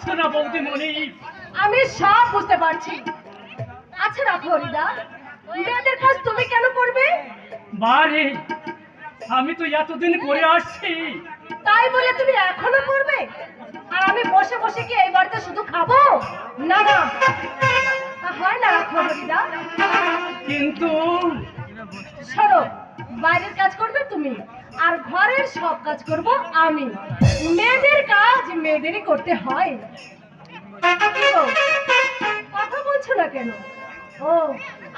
পারছো না বৌদিমণি? আমি সব বুঝতে পারছি। আচ্ছা রাখো হরিদা, মেয়েদের কাজ তুমি কেন করবে? বারে, আমি তো এতদিন করে আসছি। তাই বলে তুমি এখনো করবে? আর আমি বসে বসে কি এই বাড়িতে শুধু খাবো? না না, তা হয় না রাখো হরিদা। কিন্তু শোনো, বাইরের কাজ করবে তুমি, আর ঘরের সব কাজ করব আমি। মেয়েদের কাজ মেয়েদেরই করতে হয়। কি গো, কথা বলছো না কেন? ও,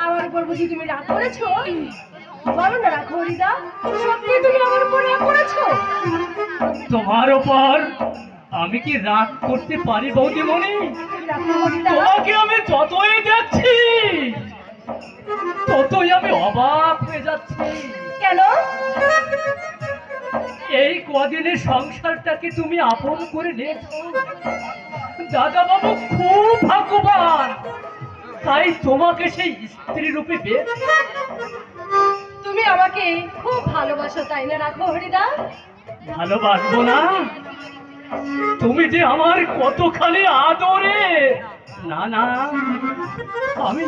আমার উপর বুঝি তুমি রাগ করেছো? বলো না রাখো হরিদা, সত্যি তুমি আমার উপর রাগ করেছো? তোমার ওপর আমি কি রাগ করতে পারি বৌদিমণি? রাখো হরিদা, তোমাকে আমি যতই দেখছি ততই আমি অবাক হয়ে যাচ্ছি। কেন? এই কদিনে সংসারটাকে তুমি আপন করে নিয়েছো। দাদা বাবু খুব ভাগ্যবান, তাই তোমাকে সেই স্ত্রী রূপে পেয়েছে। তুমি আমাকে খুব ভালোবাসো তাই না রাখো হরিদা? ভালোবাসবো না? তুমি যে আমার কতখানি আদরে। না না, আমি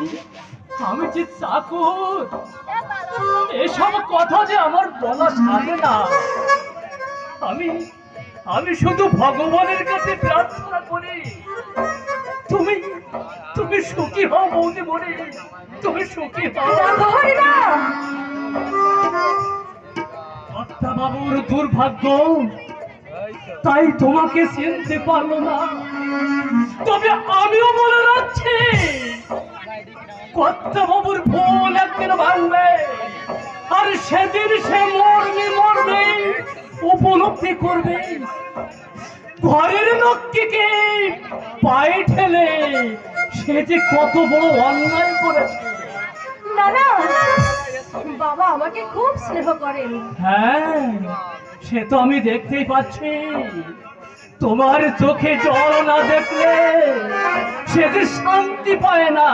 আমি যে চাকর, এসব কথা যে আমার বলা সাজে না। আমি আমি শুধু ভগবানের কাছে প্রার্থনা করি তুমি তুমি সুখী হও বৌদিমণি, তুমি সুখী হও। রাখো হরিদা, কর্তা বাবুর দুর্ভাগ্য, তাই তোমাকে চিনতে পারলো না। তবে আমিও মনে রাখছি, কর্তা বাবুর ভুল একদিন ভাঙবে, আর সেদিন সে মরবে মরবে উপলব্ধি করবে ঘরের লক্ষ্মীকে পায়ে ঠেলে সে যে কত বড় অন্যায় করেছে। না না, বাবা আমাকে খুব স্নেহ করেন। হ্যাঁ, সে তো আমি দেখতেই পাচ্ছি। তোমার চোখে জল না দেখলে সে যে শান্তি পায় না।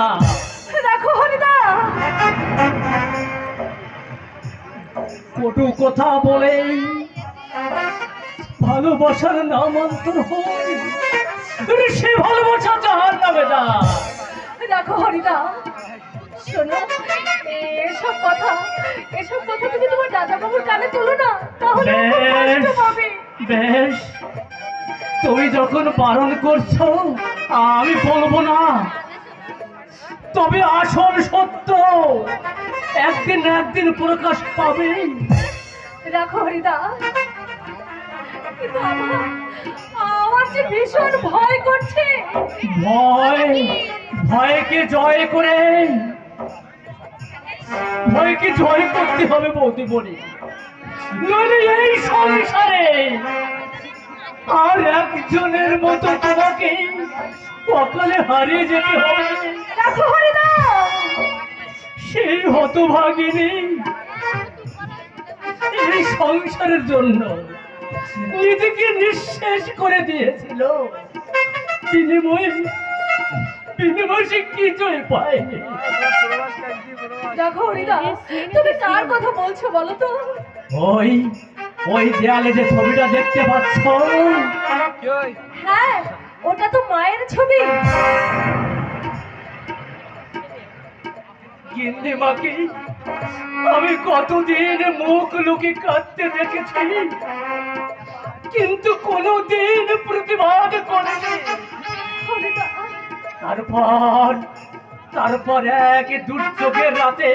রাখো হরিদা, কটু কথা বলে ভালোবাসার নামান্তর হয়, সে ভালোবাসা জাহার নামে যা। রাখো হরিদা, শোনো, এসব কথা তুমি তোমার দাদা বাবুর কানে তুলো না, তাহলে ও খুব কষ্ট পাবে। বেশ, তুমি যখন বারণ করছো আমি বলবো না। তবে আসল সত্য একদিন না একদিন প্রকাশ পাবে। রাখো হরিদা, কিন্তু আমার যে ভীষণ ভয় করছে। ভয়কে জয় করে, ভয়কে জয় করতে হবে বৌদিমণি, নইলে এই সংসারে আর একজনের মতো তোমাকে অকালে হারিয়ে যেতে হবে। রাখো হরিদা, সেই হতভাগিনী এই সংসারের জন্য নিজেকে নিঃশেষ করে দিয়েছিল। বিনিময়ে সে কিছুই পায়নি। রাখো হরিদা, তুমি কার কথা বলছো বলো তো? ওই ওই দেয়ালে যে ছবিটা দেখতে পাচ্ছ, হ্যাঁ, ওটা তো মায়ের ছবি। গিন্নিমাকে আমি কতদিন মুখ লুকিয়ে কাঁদতে দেখেছি, কিন্তু কোনোদিন প্রতিবাদ করেনি। হরিদা, তারপর এক দুর্যোগের রাতে,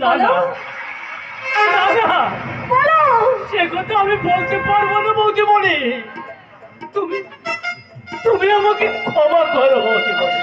না না না না, বলো। সে কথা আমি বলতে পারবো না বৌদিমণি। তুমি তুমি আমাকে ক্ষমা করো বৌদিমণি।